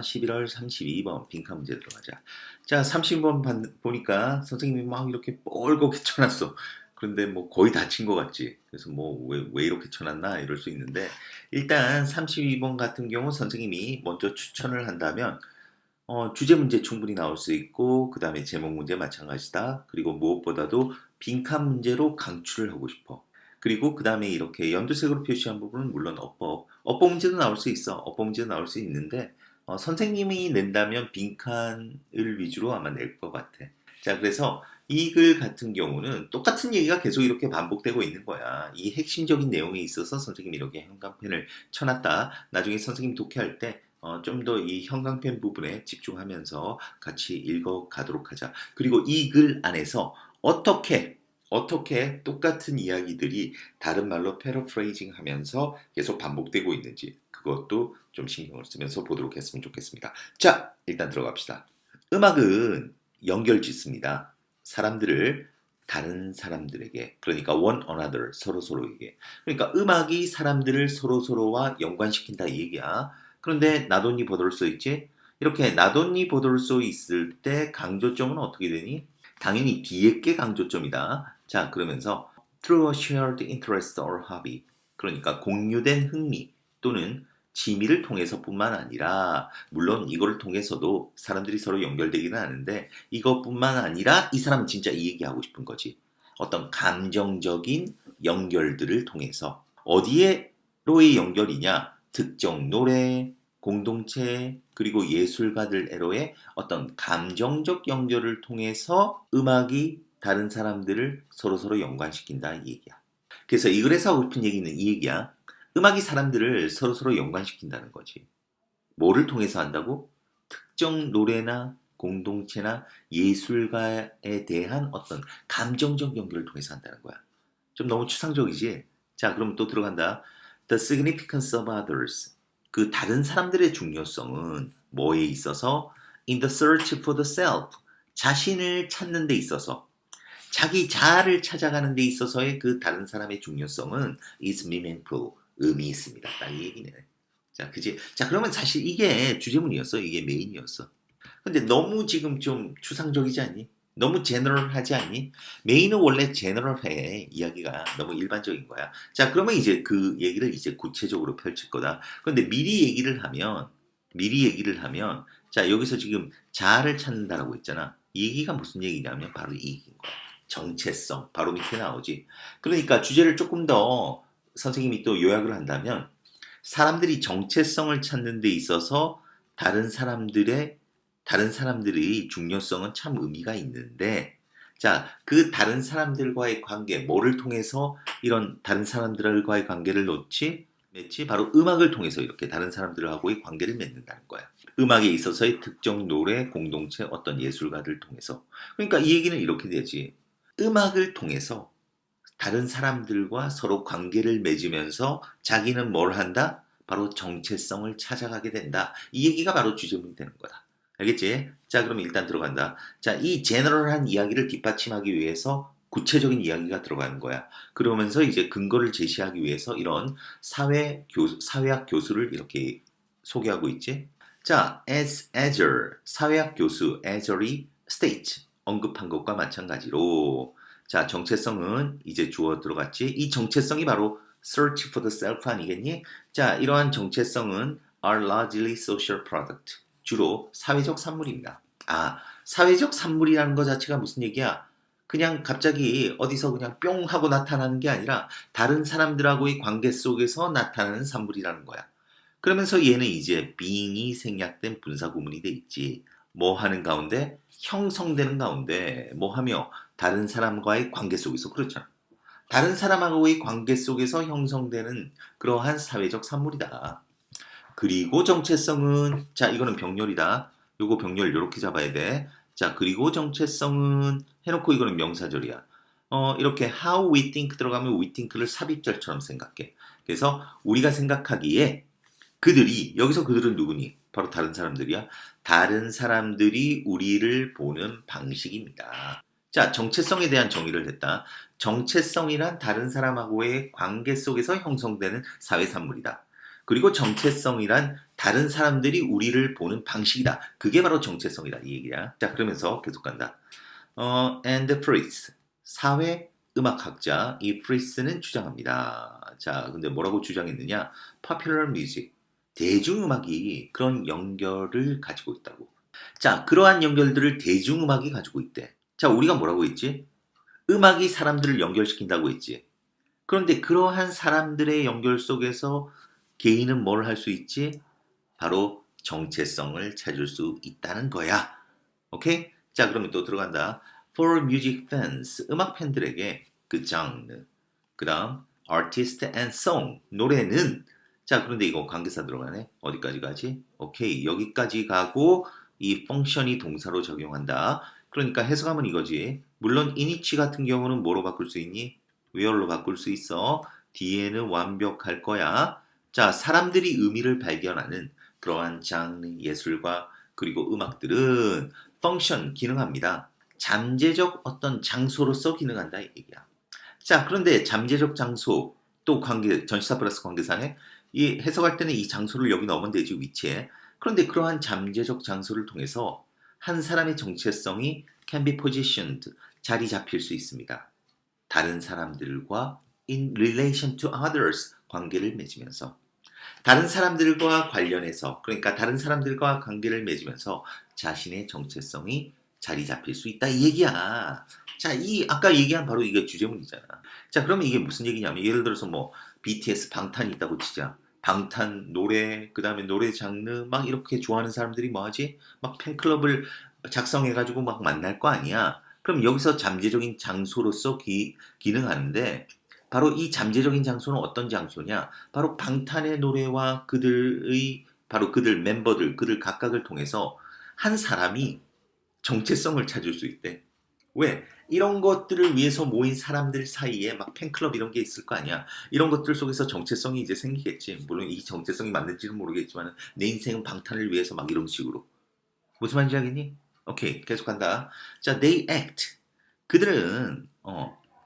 자, 11월 32번 빈칸 문제 들어가자. 자, 30번 보니까 선생님이 막 이렇게 뻘겋게 쳐놨어. 그런데 뭐 거의 다 친 것 같지. 그래서 뭐 왜 이렇게 쳐놨나 이럴 수 있는데, 일단 32번 같은 경우 선생님이 먼저 추천을 한다면 주제 문제 충분히 나올 수 있고, 그 다음에 제목 문제 마찬가지다. 그리고 무엇보다도 빈칸 문제로 강추를 하고 싶어. 그리고 그 다음에 이렇게 연두색으로 표시한 부분은 물론 어법 문제도 나올 수 있어. 어법 문제도 나올 수 있는데, 선생님이 낸다면 빈칸을 위주로 아마 낼 것 같아. 자, 그래서 이 글 같은 경우는 똑같은 얘기가 계속 이렇게 반복되고 있는 거야. 이 핵심적인 내용에 있어서 선생님이 이렇게 형광펜을 쳐놨다. 나중에 선생님 독해할 때 좀 더 이 형광펜 부분에 집중하면서 같이 읽어가도록 하자. 그리고 이 글 안에서 어떻게 똑같은 이야기들이 다른 말로 패러프레이징 하면서 계속 반복되고 있는지, 그것도 좀 신경을 쓰면서 보도록 했으면 좋겠습니다. 자, 일단 들어갑시다. 음악은 연결 짓습니다. 사람들을 다른 사람들에게, 그러니까 one another, 서로에게. 그러니까 음악이 사람들을 서로와 연관시킨다 이 얘기야. 그런데 나돈니 보돌소 있지? 이렇게 나돈니 보돌소 있을 때 강조점은 어떻게 되니? 당연히 뒤에 게 강조점이다. 자, 그러면서 through a shared interest or hobby, 그러니까 공유된 흥미 또는 취미를 통해서뿐만 아니라, 물론 이거를 통해서도 사람들이 서로 연결되기는 하는데, 이것뿐만 아니라 이 사람은 진짜 이 얘기하고 싶은 거지. 어떤 감정적인 연결들을 통해서. 어디에로의 연결이냐? 특정 노래, 공동체, 그리고 예술가들에로의 어떤 감정적 연결을 통해서 음악이 다른 사람들을 서로 연관시킨다 이 얘기야. 그래서 이 글에서 하고 싶은 얘기는 이 얘기야. 음악이 사람들을 서로 연관시킨다는 거지. 뭐를 통해서 한다고? 특정 노래나 공동체나 예술가에 대한 어떤 감정적 연결을 통해서 한다는 거야. 좀 너무 추상적이지? 자, 그럼 또 들어간다. The significance of others. 그 다른 사람들의 중요성은 뭐에 있어서? In the search for the self. 자신을 찾는 데 있어서. 자기 자아를 찾아가는 데 있어서의 그 다른 사람의 중요성은 is meaningful. 의미 있습니다. 딱 이 얘기네. 자, 그지? 자, 그러면 사실 이게 주제문이었어. 이게 메인이었어. 근데 너무 지금 좀 추상적이지 않니? 너무 제너럴하지 않니? 메인은 원래 제너럴해. 이야기가 너무 일반적인 거야. 자, 그러면 이제 그 얘기를 이제 구체적으로 펼칠 거다. 그런데 미리 얘기를 하면, 자, 여기서 지금 자아를 찾는다라고 했잖아. 이 얘기가 무슨 얘기냐면 바로 이 얘기인 거야. 정체성. 바로 밑에 나오지. 그러니까 주제를 조금 더 선생님이 또 요약을 한다면, 사람들이 정체성을 찾는 데 있어서 다른 사람들의 중요성은 참 의미가 있는데, 자, 그 다른 사람들과의 관계, 뭐를 통해서 이런 다른 사람들과의 관계를 맺지? 바로 음악을 통해서 이렇게 다른 사람들하고의 관계를 맺는다는 거야. 음악에 있어서의 특정 노래, 공동체, 어떤 예술가들 통해서. 그러니까 이 얘기는 이렇게 되지. 음악을 통해서 다른 사람들과 서로 관계를 맺으면서 자기는 뭘 한다? 바로 정체성을 찾아가게 된다. 이 얘기가 바로 주제문이 되는 거다. 알겠지? 자, 그럼 일단 들어간다. 자, 이 제너럴한 이야기를 뒷받침하기 위해서 구체적인 이야기가 들어가는 거야. 그러면서 이제 근거를 제시하기 위해서 이런 사회학 교수를 이렇게 소개하고 있지. 자, as Azure, 사회학 교수 Azure이 state, 언급한 것과 마찬가지로, 자, 정체성은 이제 주어 들어갔지. 이 정체성이 바로 search for the self 아니겠니? 자, 이러한 정체성은 are largely social product. 주로 사회적 산물입니다. 아, 사회적 산물이라는 것 자체가 무슨 얘기야? 그냥 갑자기 어디서 그냥 뿅 하고 나타나는 게 아니라 다른 사람들하고의 관계 속에서 나타나는 산물이라는 거야. 그러면서 얘는 이제 being이 생략된 분사 구문이 돼 있지. 뭐 하는 가운데? 형성되는 가운데 뭐 하며? 다른 사람과의 관계 속에서. 그렇잖아. 다른 사람하고의 관계 속에서 형성되는 그러한 사회적 산물이다. 그리고 정체성은, 자, 이거는 병렬이다. 요거 병렬 이렇게 잡아야 돼. 자, 그리고 정체성은 해놓고 이거는 명사절이야. 이렇게 how we think 들어가면 we think를 삽입절처럼 생각해. 그래서 우리가 생각하기에 여기서 그들은 누구니? 바로 다른 사람들이야. 다른 사람들이 우리를 보는 방식입니다. 자, 정체성에 대한 정의를 했다. 정체성이란 다른 사람하고의 관계 속에서 형성되는 사회산물이다. 그리고 정체성이란 다른 사람들이 우리를 보는 방식이다. 그게 바로 정체성이다. 이 얘기야. 자, 그러면서 계속 간다. and Fritz, 사회 음악학자 이 프리스는 주장합니다. 자, 근데 뭐라고 주장했느냐? Popular music, 대중음악이 그런 연결을 가지고 있다고. 자, 그러한 연결들을 대중음악이 가지고 있대. 자, 우리가 뭐라고 했지? 음악이 사람들을 연결시킨다고 했지. 그런데 그러한 사람들의 연결 속에서 개인은 뭘 할 수 있지? 바로 정체성을 찾을 수 있다는 거야. 오케이? 자, 그러면 또 들어간다. For music fans, 음악 팬들에게 그 장르. 그 다음, artist and song, 노래는. 자, 그런데 이거 관계사 들어가네. 어디까지 가지? 오케이, 여기까지 가고 이 펑션이 동사로 적용한다. 그러니까 해석하면 이거지. 물론 이니치 같은 경우는 뭐로 바꿀 수 있니? where로 바꿀 수 있어. 뒤에는 완벽할 거야. 자, 사람들이 의미를 발견하는 그러한 장르, 예술과 그리고 음악들은 펑션, 기능합니다. 잠재적 어떤 장소로서 기능한다 이 얘기야. 자, 그런데 잠재적 장소 또 관계 전치사 플러스 관계사네. 이 해석할 때는 이 장소를 여기 넣으면 되지 위치에. 그런데 그러한 잠재적 장소를 통해서 한 사람의 정체성이 can be positioned, 자리 잡힐 수 있습니다. 다른 사람들과 in relation to others, 관계를 맺으면서. 다른 사람들과 관련해서, 그러니까 다른 사람들과 관계를 맺으면서 자신의 정체성이 자리 잡힐 수 있다 이 얘기야. 자, 이 아까 얘기한 바로 이게 주제문이잖아. 자, 그러면 이게 무슨 얘기냐면 예를 들어서 뭐 BTS 방탄이 있다고 치자. 방탄 노래, 그다음에 노래 장르 막 이렇게 좋아하는 사람들이 뭐 하지? 막 팬클럽을 작성해 가지고 막 만날 거 아니야. 그럼 여기서 잠재적인 장소로서 기능하는데 바로 이 잠재적인 장소는 어떤 장소냐? 바로 방탄의 노래와 그들의 바로 그들 멤버들, 그들 각각을 통해서 한 사람이 정체성을 찾을 수 있대. 왜? 이런 것들을 위해서 모인 사람들 사이에 막 팬클럽 이런 게 있을 거 아니야. 이런 것들 속에서 정체성이 이제 생기겠지. 물론 이 정체성이 맞는지는 모르겠지만 내 인생은 방탄을 위해서 막 이런 식으로. 무슨 말인지 알겠니? 오케이, 계속 간다. 자, they act. 그들은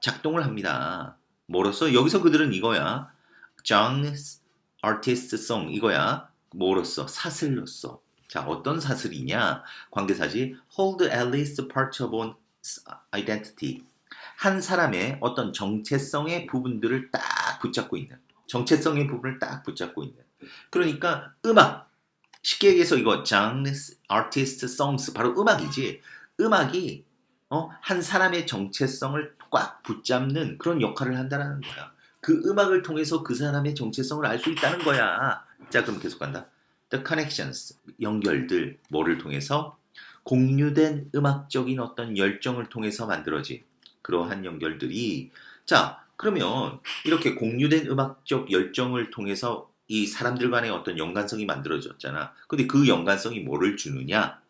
작동을 합니다. 뭐로써? 여기서 그들은 이거야. John's artist song 이거야. 뭐로써? 사슬로써. 자, 어떤 사슬이냐? 관계사지. Hold at least part of one's identity. 한 사람의 어떤 정체성의 부분들을 딱 붙잡고 있는. 정체성의 부분을 딱 붙잡고 있는. 그러니까 음악. 쉽게 얘기해서 이거 John's artist songs 바로 음악이지. 음악이 한 사람의 정체성을 꽉 붙잡는 그런 역할을 한다는 거야. 그 음악을 통해서 그 사람의 정체성을 알 수 있다는 거야. 자, 그럼 계속 간다. The connections, 연결들, 뭐를 통해서? 공유된 음악적인 어떤 열정을 통해서 만들어진 그러한 연결들이. 자, 그러면 이렇게 공유된 음악적 열정을 통해서 이 사람들 간의 어떤 연관성이 만들어졌잖아. 근데 그 연관성이 뭐를 주느냐?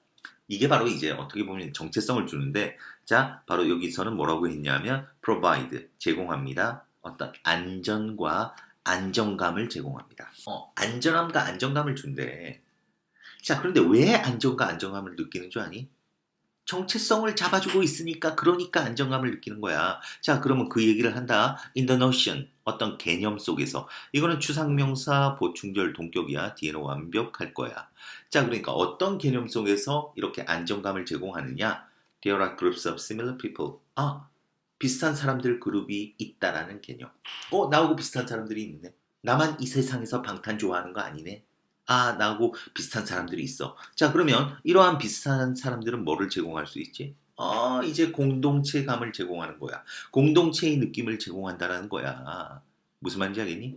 이게 바로 이제 어떻게 보면 정체성을 주는데, 자, 바로 여기서는 뭐라고 했냐면 provide, 제공합니다. 어떤 안전과 안정감을 제공합니다. 안전함과 안정감을 준대. 자, 그런데 왜 안정과 안정감을 느끼는 줄 아니? 정체성을 잡아주고 있으니까, 그러니까 안정감을 느끼는 거야. 자, 그러면 그 얘기를 한다. In the notion, 어떤 개념 속에서. 이거는 추상명사 보충절 동격이야. 뒤에는 완벽할 거야. 자, 그러니까 어떤 개념 속에서 이렇게 안정감을 제공하느냐? There are groups of similar people. 비슷한 사람들 그룹이 있다라는 개념. 나하고 비슷한 사람들이 있네. 나만 이 세상에서 방탄 좋아하는 거 아니네. 나하고 비슷한 사람들이 있어. 자, 그러면 이러한 비슷한 사람들은 뭐를 제공할 수 있지? 이제 공동체감을 제공하는 거야. 공동체의 느낌을 제공한다는 거야. 무슨 말인지 알겠니?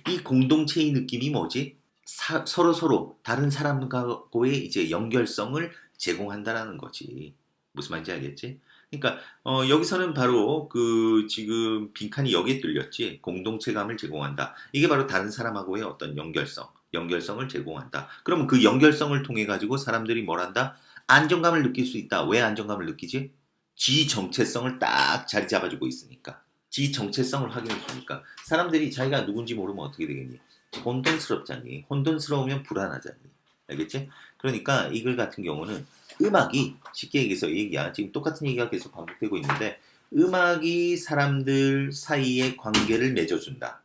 이 공동체의 느낌이 뭐지? 서로 다른 사람과의 이제 연결성을 제공한다라는 거지. 무슨 말인지 알겠지? 그러니까 여기서는 바로 그 지금 빈칸이 여기에 뚫렸지. 공동체감을 제공한다. 이게 바로 다른 사람하고의 어떤 연결성을 제공한다. 그러면 그 연결성을 통해 가지고 사람들이 뭘 한다? 안정감을 느낄 수 있다. 왜 안정감을 느끼지? 지 정체성을 딱 자리 잡아주고 있으니까. 지 정체성을 확인해 주니까. 사람들이 자기가 누군지 모르면 어떻게 되겠니? 혼돈스럽잖니. 혼돈스러우면 불안하잖니. 알겠지? 그러니까 이 글 같은 경우는 음악이 쉽게 얘기해서 얘기야. 지금 똑같은 얘기가 계속 반복되고 있는데 음악이 사람들 사이의 관계를 맺어준다.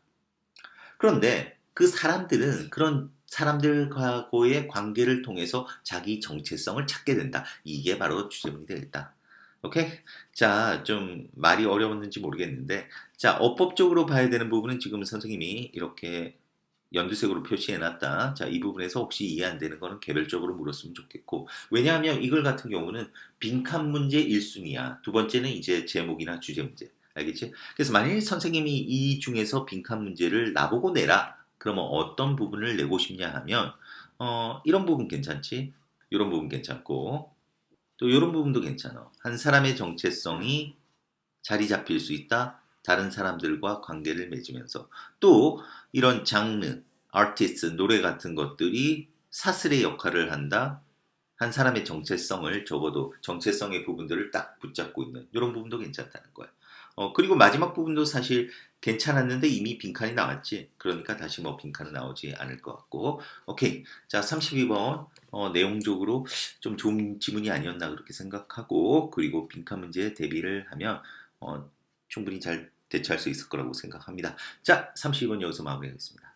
그런데 그 사람들은 그런 사람들과의 관계를 통해서 자기 정체성을 찾게 된다. 이게 바로 주제문이 되겠다. 오케이? 자, 좀 말이 어려웠는지 모르겠는데, 자, 어법적으로 봐야 되는 부분은 지금 선생님이 이렇게 연두색으로 표시해 놨다. 자, 이 부분에서 혹시 이해 안 되는 거는 개별적으로 물었으면 좋겠고. 왜냐하면 이걸 같은 경우는 빈칸 문제 1순위야. 두 번째는 이제 제목이나 주제 문제. 알겠지? 그래서 만일 선생님이 이 중에서 빈칸 문제를 나보고 내라. 그러면 어떤 부분을 내고 싶냐 하면, 이런 부분 괜찮지? 이런 부분 괜찮고, 또 이런 부분도 괜찮아. 한 사람의 정체성이 자리 잡힐 수 있다. 다른 사람들과 관계를 맺으면서 또 이런 장르, 아티스트, 노래 같은 것들이 사슬의 역할을 한다. 한 사람의 정체성을 적어도 정체성의 부분들을 딱 붙잡고 있는 이런 부분도 괜찮다는 거야. 그리고 마지막 부분도 사실 괜찮았는데 이미 빈칸이 나왔지. 그러니까 다시 뭐 빈칸은 나오지 않을 것 같고. 오케이. 자, 32번. 내용적으로 좀 좋은 지문이 아니었나 그렇게 생각하고 그리고 빈칸 문제에 대비를 하면 충분히 잘 대처할 수 있을 거라고 생각합니다. 자, 32번 여기서 마무리하겠습니다.